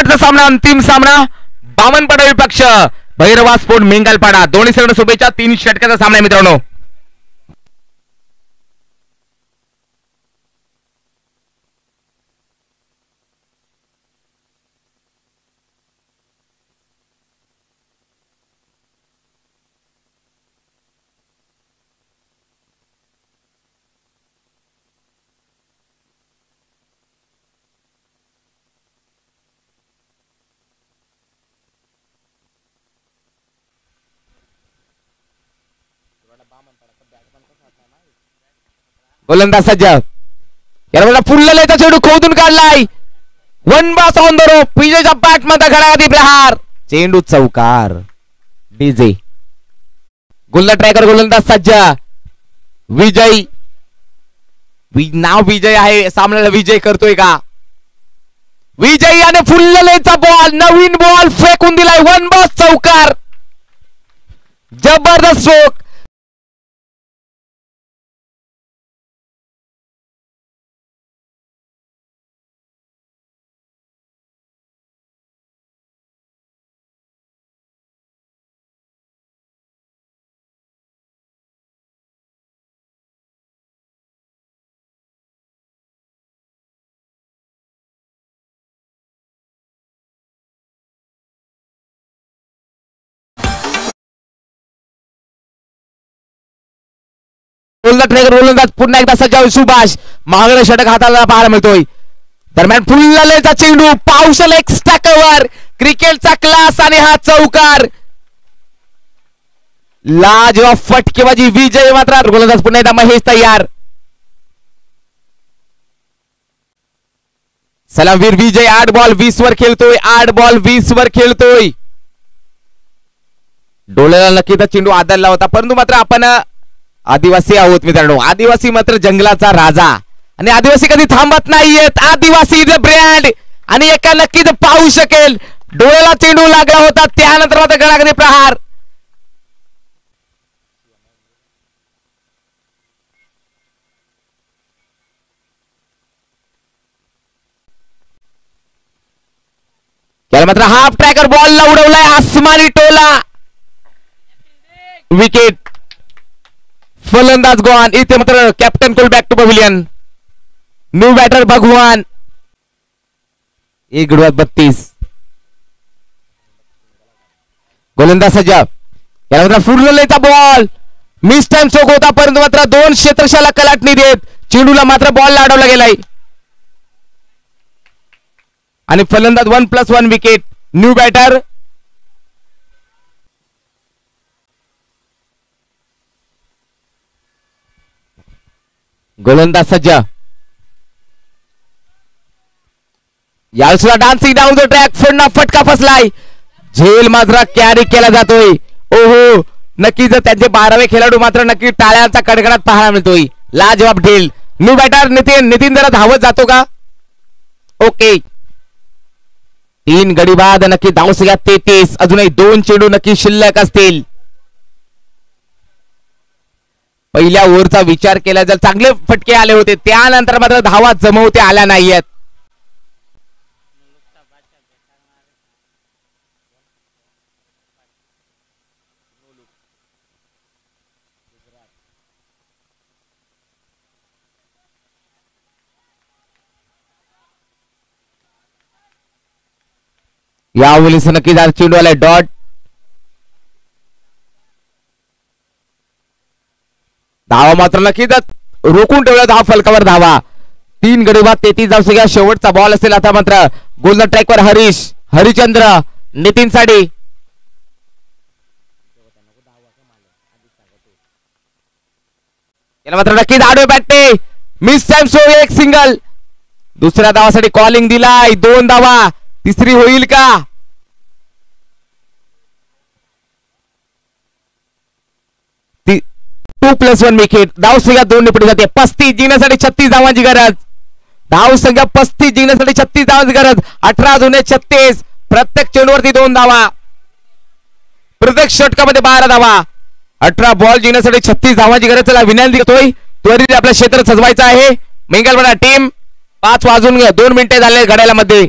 शेवटचा सामना, अंतिम सामना बामनपाडा विपक्ष भैरवा स्पोर्ट मेंगलपाडा. दोन्ही संघ शुभेच्छा. 3 षटकाचा सामना आहे मित्रांनो. गोलंदाज सज्ज, याला फुललेला चेंडू खोदून काढलाय. 1 बॉल ऑन द रोप. विजयच्या बॅट मध्ये घडाघाती प्रहार. चेंडू चौकार. डीजे गोलंदाज ट्रायकर. गोलंदाज सज्ज. विजय नाव विजय आहे. सामन्याला विजय करतोय का विजय? आणि फुललेचा बॉल, नवीन बॉल फेकून दिलाय. 1 बॉल चौकार. जबरदस्त स्ट्रोक. गोलंदाज पुन्हा एकदा सज्ज. सुभाष महागडे षटक हाताला पाहायला मिळतोय. दरम्यान फुललेचा चेंडू, पावसल एक्स्ट्रा कव्हर, क्रिकेटचा क्लास आणि हा चौकार. लाजवाब फटकेबाजी. विजय मात्र. गोलंदाज पुन्हा एकदा महेश तयार. सलामवीर विजय 8 बॉल 20 वर खेळतोय. 8 बॉल 20 वर खेळतोय. डोळ्याला नक्की तर चेंडू आदळला होता, परंतु मात्र आपण आदिवासी आहोत मित्रांनो. आदिवासी मात्र जंगलाचा राजा आणि आदिवासी कधी थांबत नाहीयेत. आदिवासी द ब्रँड. आणि एका नक्कीच पाहू शकेल. डोळ्याला चेंडू लागला होता, त्यानंतर मात्र गळागदी प्रहार. त्याला मात्र हाफ ट्रॅकर बॉलला उडवलाय. आसमानी टोला. विकेट. फलंदाज गॉन. इथे मात्र कॅप्टन कोल back to pavilion. New batter भगवान. 1 गडी 32. गोलंदाज सज्ज. याला मात्र फुललेचा बॉल. मिस टाइम स्ट्रोक होता, परंतु मात्र 2 क्षेत्रशाला कलाटणी देत चेंडूला मात्र बॉल अडवला गेलाय. आणि फलंदाज 1+1 विकेट. New batter. गोलंदाज सज्ज. यावेळी सुद्धा डान्सिंग डाऊन द ट्रॅक. फोडणा फटका फसलाय. झेल मात्र कॅरी केला जातोय. ओहो, नक्कीच त्यांचे 12वे खेळाडू मात्र नक्की टाळ्यांचा कडकडाट पाहायला मिळतोय. लाजवाब ढेल. न्यू बॅटर नितीन जरा धावत जातो का? ओके. 3 गडी बाद. नक्की धावसंख्या 33. अजूनही 2 चेंडू नक्की शिल्लक असतील. पहिल्या ओव्हरचा विचार केला जर चांगले फटके आले होते, त्यानंतर मात्र धावा जमवते आल्या नाहीयेत. या ओव्हरला नक्की चेंडू आलाय. डॉट. धावा मात्र नक्कीच रोखून ठेवला. धाव फलकावर धावा. 3 गडी बाद 33 धावसंख्या. शेवटचा बॉल असेल आता मात्र. गोलंदाज ट्रॅकवर हरिचंद्र. नितीन साडी. याला मात्र नक्कीच आडवे बॅटने. Mistime so 1 single. दुसऱ्या धावासाठी कॉलिंग दिलाय. 2 धावा. तिसरी होईल का? Two plus 1 wicket. धावसंख्या 2 निपटी जाते. 35 जिंकण्यासाठी 36 धावांची गरज. धावसंख्या 35 जिंकण्यासाठी 36 धावांची गरज. 18 जुने 36. प्रत्येक चेंडूवरती 2 धावा. प्रत्येक षटकामध्ये 12 धावा. 18 बॉल जिंकण्यासाठी 36 धावांची गरज. चला विनंती करतोय, त्वरित आपलं क्षेत्र सजवायचं आहे. मेंगलपाडा टीम 5 वाजून 2 मिनिटे झाले घड्याळामध्ये.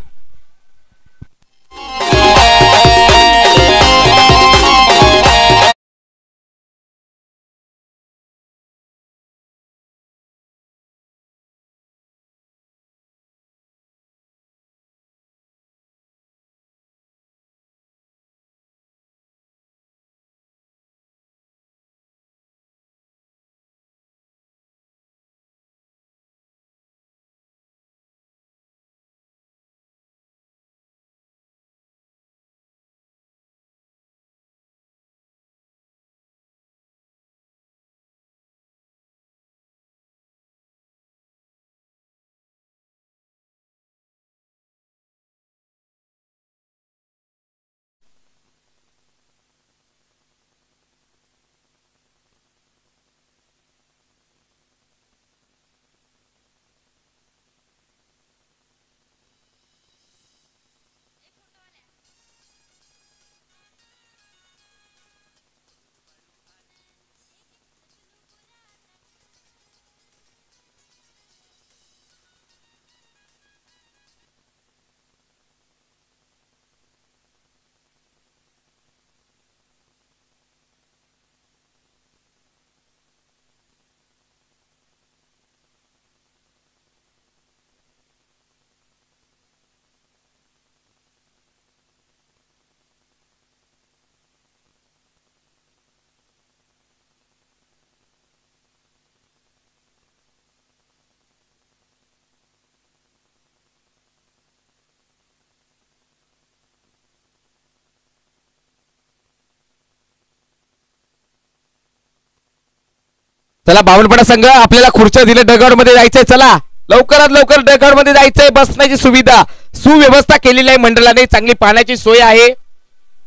चला बावनपडा संघ आपल्याला खुर्च्या दिले डगआउट मध्ये जायचंय. चला लवकरात लवकर डगआउट मध्ये जायचंय. बसण्याची सुविधा सुव्यवस्था केलेली आहे मंडळाने. चांगली पाण्याची सोय आहे.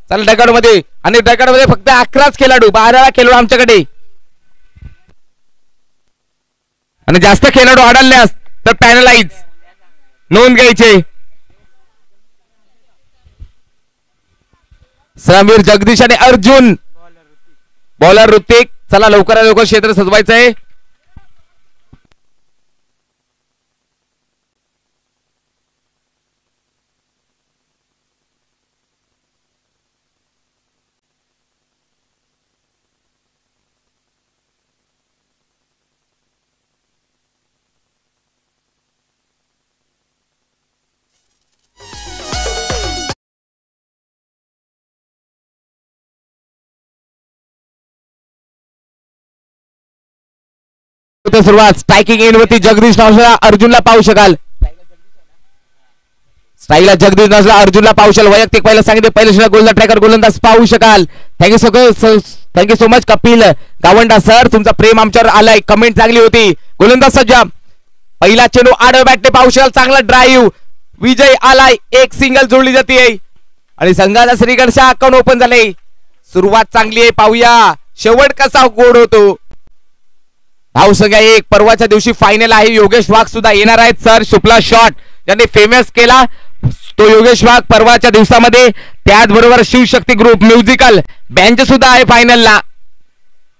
चला डगआउट मध्ये. आणि डगआउट मध्ये फक्त 11च खेळाडू 12 खेळाडू आमच्याकडे. आणि जास्त खेळाडू आढळल्यास तर पॅनलाइज नोंद घ्यायचे. समीर जगदीश आणि अर्जुन बॉलर ऋतिक. चला लवकरात लवकर क्षेत्र सजवायचं आहे. सुरुवात स्ट्रायकिंग एंड वरती जगदीश नावला अर्जुनला पाहू शकाल. स्टाईलला जगदीश नावला अर्जुनला पाहू शकाल. वैयक्तिक पहिला सांगितले पहिल्या गोलंदाज ट्रॅकर गोलंदाज पाहू शकाल. Thank you so much Kapil Gawanda sir. तुमचा प्रेम आमच्यावर आलाय. कमेंट चांगली होती. गोलंदाज सज्ज. पहिला चेंडू आडव्या बॅटने पाहू शकाल. चांगला ड्राईव्ह. विजय आलाय. एक सिंगल जोडली जाते आणि संघाचा श्रीगणेशा अकाउंट ओपन झाले. सुरुवात चांगली आहे. पाहूया शेवट कसा गोड होतो. धावसंख्या 1. परवाच्या दिवशी फायनल आहे. योगेश वाघ सुद्धा येणार आहेत. सर शुक्ला शॉट ज्यांनी फेमस केला तो योगेश वाघ परवाच्या दिवसामध्ये. त्याचबरोबर शिवशक्ती ग्रुप म्युझिकल बँच सुद्धा आहे फायनलला.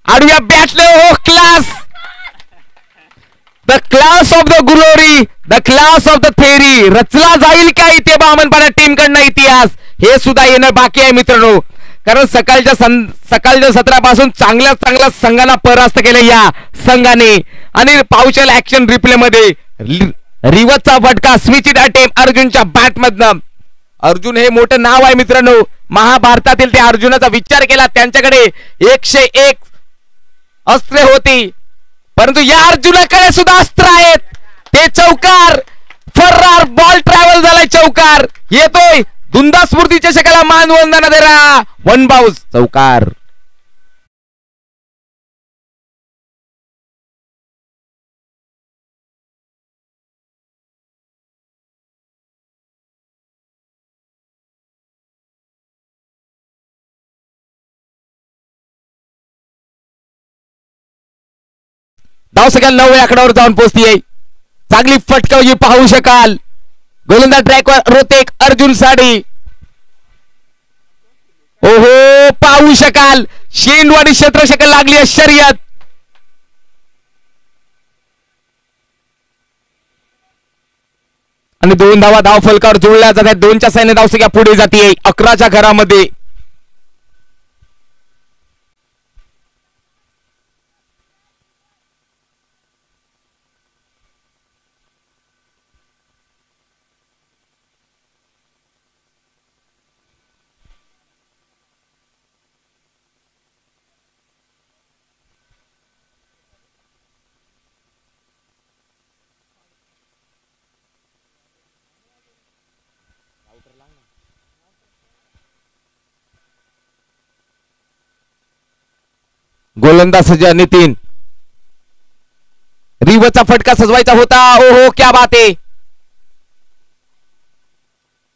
आडव्या बॅटले हो class. The class of the glory the class of the theory. रचला जाईल का इथे बामणपाडा टीम कडनं इतिहास हे सुद्धा येणं बाकी आहे मित्रांनो. कारण सकाळच्या सत्रापासून चांगल्या संघांना परास्त केले या संघाने. आणि पावशल ऍक्शन रिप्ले मध्ये रिवर्सचा फटका स्विच इट अटेम्प्ट अर्जुनच्या बॅट मधनं. अर्जुन हे मोठं नाव आहे मित्रांनो. महाभारतातील त्या अर्जुनाचा विचार केला त्यांच्याकडे 101 अस्त्रे होती. परंतु या अर्जुनाकडे सुद्धा अस्त्र आहेत. ते चौकार. फर्रार बॉल ट्रॅव्हल झालाय. चौकार येतोय. दुंदा स्फूर्ती चषकाला मानवंदना दे रहा. 1 बाउस चौकार. धावसंख्या 9 आकड्यावर जाऊन पोहोचतीये. चांगली फटकावजी पाहू शकाल. गोलंदाज ट्रॅकवर ऋतिक अर्जुन साडी. ओहो पाहू शकाल. शेंडवाडी क्षेत्रशकल लागली आहे शर्यत. आणि 2 धावा धाव फलकावर जोडल्या जातात. 2च्या सैन्य धावसंख्या पुढे जाते 11च्या घरामध्ये. गोलंदाज सज्ज नितीन. रिव्हचा फटका सजवायचा होता. ओहो क्या बात आहे.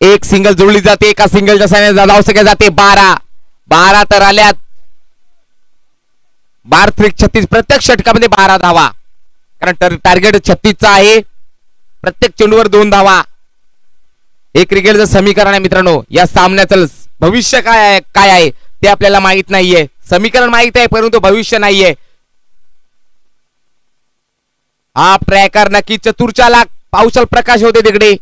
एक सिंगल जोडली जाते. एका सिंगलच्या साह्याने धावसंख्या जाते 12 तर आल्यात. 12-36 प्रत्येक षटकामध्ये 12 धावा, कारण टार्गेट 36चा आहे. प्रत्येक चेंडूवर 2 धावा. हे क्रिकेटचं समीकरण आहे मित्रांनो. या सामन्याचं भविष्य काय आहे ते आपल्याला माहित नाहीये. समीकरण माहित आहे परंतु भविष्य नाहीये. हा ट्रॅकर नक्की चतुरच्या लाख पावसाळ प्रकाश होते तिकडे.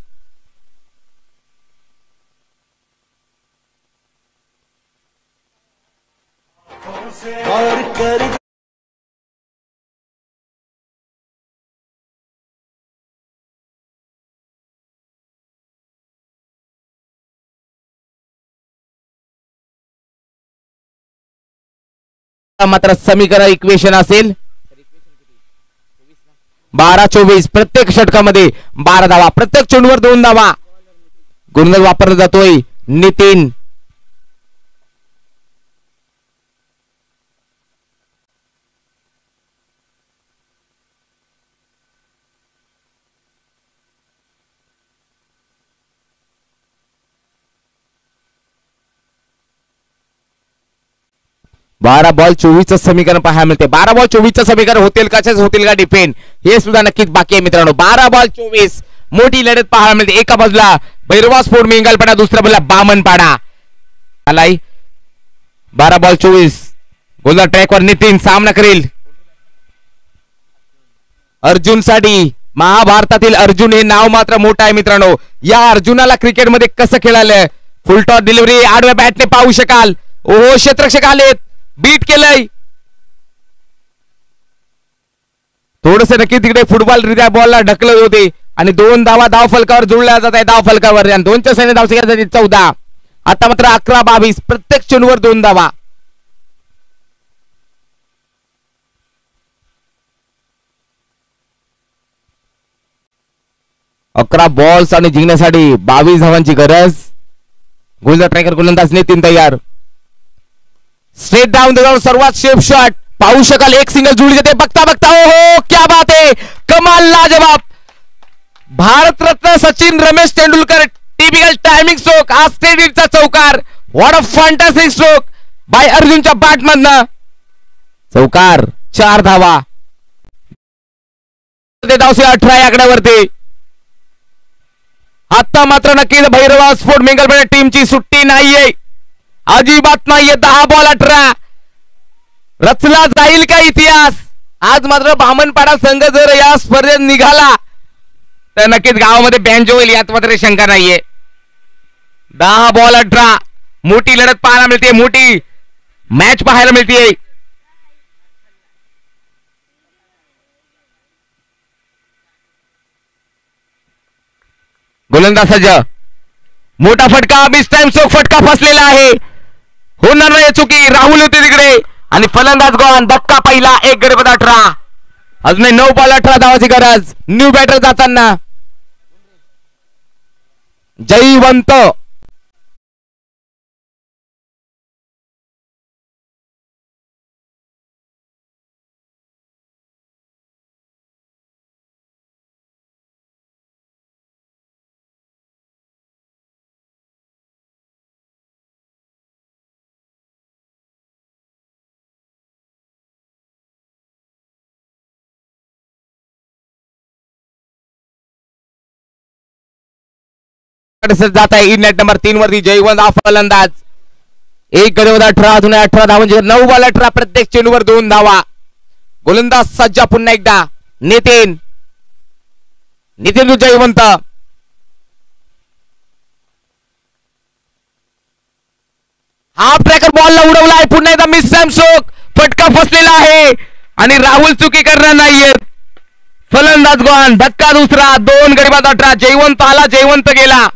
मात्र समीकरण इक्वेशन असेल 12-24. प्रत्येक षटकामध्ये 12 धावा, प्रत्येक चेंडूवर 2 धावा. गोलंदाज वापरला जातोय नितीन. बारा बॉल 24चं समीकरण पाहायला मिळते. 12 बॉल 24चं समीकरण होतील का डिफेंड हे सुद्धा नक्कीच बाकी आहे मित्रांनो. 12 बॉल 24 मोठी लढत पाहायला मिळते. एका बाजूला भैरवा स्फोट मिंगलपाडा, दुसऱ्या बाजूला बामनपाडा. आलाय 12 बॉल 24. गोलंदाज ट्रॅकवर नितीन सामना करेल. अर्जुन साठी महाभारतातील अर्जुन हे नाव मात्र मोठं आहे मित्रांनो. या अर्जुनाला क्रिकेटमध्ये कसं खेळालं. फुलटॉस डिलिव्हरी आडव्या बॅटने पाहू शकाल. ओहो क्षेत्ररक्षक आलेत. बीट केलंय थोडस नक्की तिकडे फुटबॉल रित्या बॉलला ढकलत होते आणि 2 धावा धाव फलकावर जोडल्या जात आहे. धाव फलकावर 2च्या सैन्य धावसंख्या 14. आता मात्र 11-22 प्रत्येक चेंडूवर 2 धावा. अकरा बॉल्स आणि जिंकण्यासाठी 22 धावांची गरज. गोलंदाज ट्रॅकर गोलंदाज नितीन तयार. स्ट्रेट डाऊन द ग्राउंड सर्वात सेफ शॉट पाहू शकाल. एक सिंगल जुळली जाते. बघता ओहो क्या बात आहे. कमाल लाजवाब. Bharat Ratna Sachin Ramesh Tendulkar typical timing stroke. आज स्ट्रेट हिटचा चौकार. What a fantastic stroke by अर्जुनच्या बॅट मधनं. चौकार 4 धावा. धावसे 18 आकड्यावरती. आता मात्र नक्कीच भैरवा स्फोट मिंगलपेठ टीमची सुट्टी नाहीये, अजिबात नाहीये. 10 बॉल 18. रचला जाईल का इतिहास. आज मात्र बामनपाडा संघ जर या स्पर्धेत निघाला तर नक्कीच गावामध्ये बँजो होईल यात मात्र शंका नाहीये. 10 बॉल 18. मोठी लढत पाहायला मिळते. मोठी मॅच पाहायला मिळते. गोलंदाज सज्ज. मोठा फटका. मिस टाइम चोक फटका फसलेला आहे. होणार नाही चुकी. राहुल होते तिकडे आणि फलंदाज गॉन. धक्का पहिला. 1 गडी 18. अजून 9 बॉल 18 धावाची गरज. न्यू बॅटर जाताना जयवंत. जात आहे इन नेट नंबर 3 वरती जयवंत हा फलंदाज. 1 गडी 18. अजून 18 धावा म्हणजे 9 बॉल 18. प्रत्येक चेंडूवर 2 धावा. गोलंदाज सज्जा पुन्हा एकदा. नितीन जयवंत. हाफ ट्रॅकर बॉलला उडवलाय, पुन्हा एकदा मिस सॅम स्ट्रोक, फटका फसलेला आहे आणि राहुल चुकी करणार नाहीयेत. फलंदाज गॉन, धक्का दुसरा, 2 गडी बाद 18. जयवंत आला, जयवंत गेला.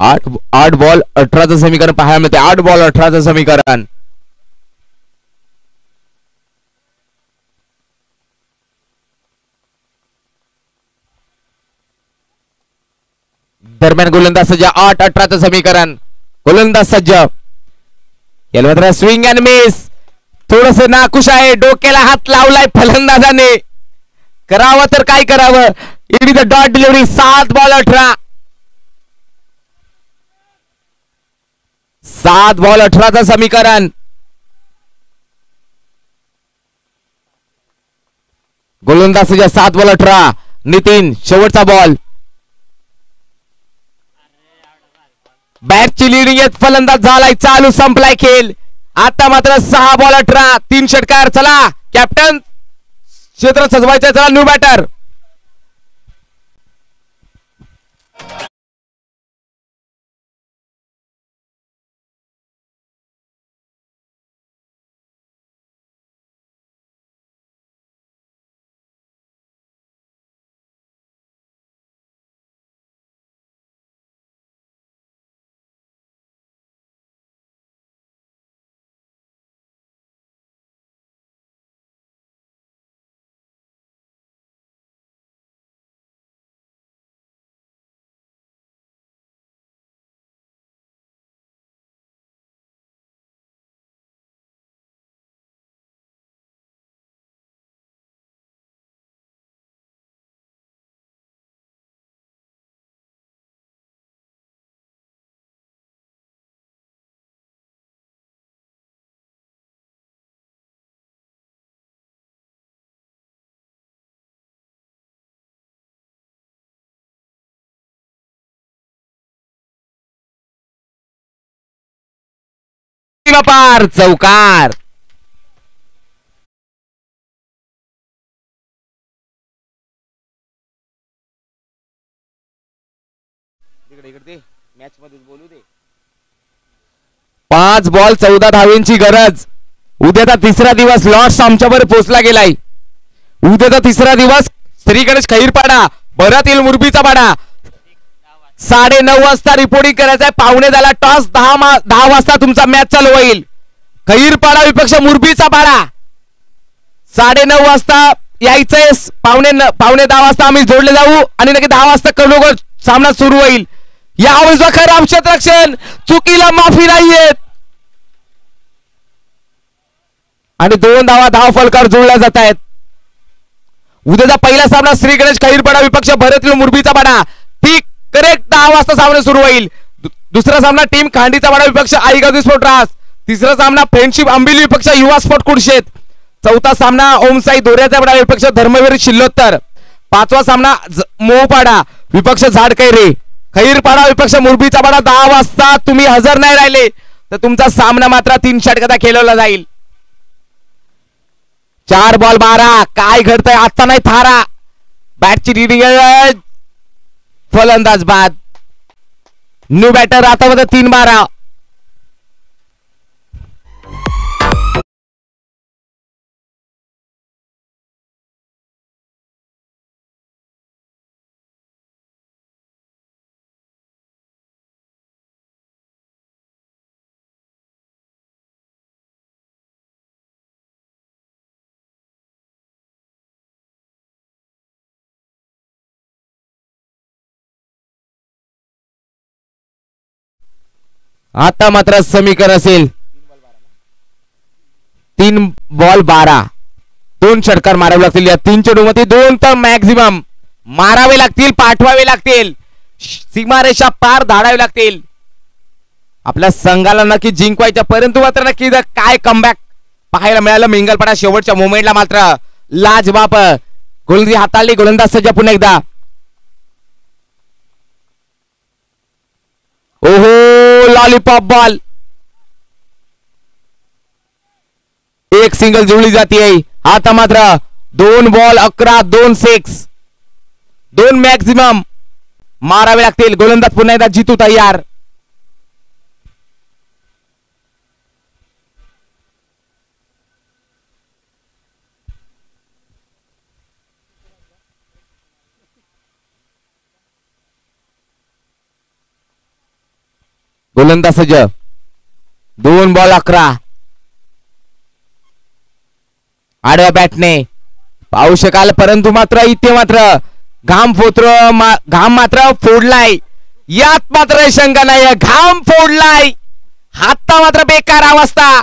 आठ बॉल 18चं समीकरण पाहायला मिळते. 8 बॉल 18चं समीकरण. दरम्यान गोलंदाज सज्ज. 8-18चं समीकरण. गोलंदाज सज्ज. याला मात्र स्विंग अँड मिस. थोडस नाखुश आहे, डोक्याला हात लावलाय फलंदाजाने. करावं तर काय करावं. It is a dot delivery. 7 ball 18. 7 ball 18चं समीकरण. गोलंदाज 7 बॉल 18. नितीन शेवटचा बॉल. बॅटची लिडिंग येत, फलंदाज झालाय चालू, संपलाय खेळ. आता मात्र 6 बॉल 18. 3 षटकार. चला कॅप्टन, क्षेत्र सजवायचं. चला न्यू बॅटर. पार चौकार. मॅच मध्ये बोलू दे. 5 बॉल 14 धावेंची गरज. उद्याचा तिसरा दिवस लॉर्ड्स आमच्यावर पोहोचला गेलाय. उद्याचा तिसरा दिवस श्री गणेश खैरपाडा, भरातील मुरबीचा पाडा. 9:30 वाजता रिपोर्टिंग करायचं आहे. पावणे झाला टॉस. 10 वाजता तुमचा मॅच चालू होईल. खैरपाडा विपक्ष मुरबीचा पाडा. 9:30 वाजता यायचंय. पावणे 10 वाजता आम्ही जोडले जाऊ आणि नक्की 10 वाजता खरोखर सामना सुरू होईल. यावेळेस खराब क्षेत्ररक्षण, चुकीला माफी नाहीये आणि 2 धाव फलकावर जोडल्या जात आहेत. उद्याचा पहिला सामना श्री गणेश खैरपाडा विपक्ष भरतील मुरबीचा पाडा. ठीक करेक्ट 10 वाजता सामना सुरू होईल. दुसरा सामना टीम खांडीचा पाडा विपक्ष आईगाव स्पोर्ट रास. तिसरा सामना फ्रेंडशिप आंबिली विपक्ष युवा स्पोर्ट कुडशेत. चौथा सामना ओमसाई दोऱ्याचा पाडा विपक्ष धर्मवीर शिल्लोत्तर. 5वा सामना मोहपाडा विपक्ष झाडकैरे. खैरपाडा विपक्ष मुरबीचा पाडा. 10 वाजता तुम्ही हजर नाही राहिले तर तुमचा सामना मात्र 3 षटकांचा खेळवला जाईल. 4 बॉल 12. काय घडतंय आता नाही थारा. बॅटची रिडिंग, फलंदाज बाद. न्यू बॅटर आता मध्ये 3-12. आता मात्र समीकरण असेल 3 बॉल 12. 2 षटकार मारावे लागतील. या 3 चेंडूमध्ये 2 तर मॅक्झिमम मारावे लागतील, पाठवावे लागतील, सीमारेषा पार धाडावे लागतील आपल्या संघाला नक्की जिंकवायच्या. परंतु मात्र नक्की काय कमबॅक पाहायला मिळालं. मिंगलपणा शेवटच्या मोमेंटला मात्र लाजवाब गोलंदाजी हाताळली. गोलंदाज सज्ज पुन्हा एकदा. ओहो लॉलीपॉप बॉल. एक सिंगल जुळली जाते. आता मात्र 2 बॉल 11 2 6 2 मॅक्झिमम मारावे लागतील. गोलंदाज पुन्हा एकदा जितू तयार. गोलंदाज सज्ज. 2 बॉल 11. आडव्या बॅटने पाहू शकाल परंतु मात्र इथे मात्र घाम मात्र फोडलाय. यात मात्र शंका नाही. घाम फोडलाय. हाता मात्र बेकार अवस्था.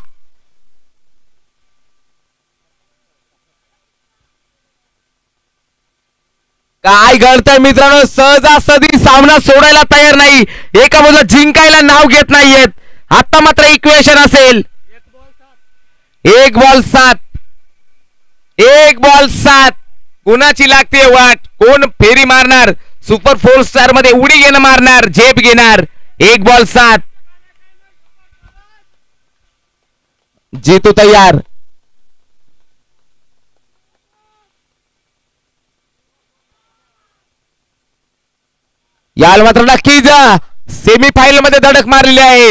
काय घडतंय मित्रांनो. सहजासहजी सामना सोडायला तयार नाही. एका बाजूला जिंकायला नाव घेत नाहीयेत. आता मात्र इक्वेशन असेल. 1 बॉल 7. 1 बॉल 7. कोणाची लागते वाट. कोण फेरी मारणार. सुपर 4 स्टार मध्ये उडी घेणं मारणार. झेप घेणार. 1 बॉल 7. जितू तयार. याल मात्र नक्कीच सेमीफायनल मध्ये धडक मारलेली आहे.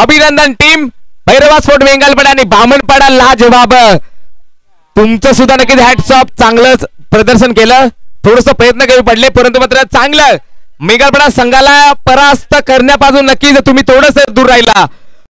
अभिनंदन टीम. भैरवा स्पोर्ट वेंगलपाडा आणि बामणपाडा लाजवाब. तुमचं सुद्धा नक्कीच हॅट्स ऑफ. चांगलंच प्रदर्शन केलं. थोडस प्रयत्न कमी पडले परंतु मात्र चांगलं मेंगलपाडा संघाला परास्त करण्यापासून नक्कीच तुम्ही थोडस दूर राहिला.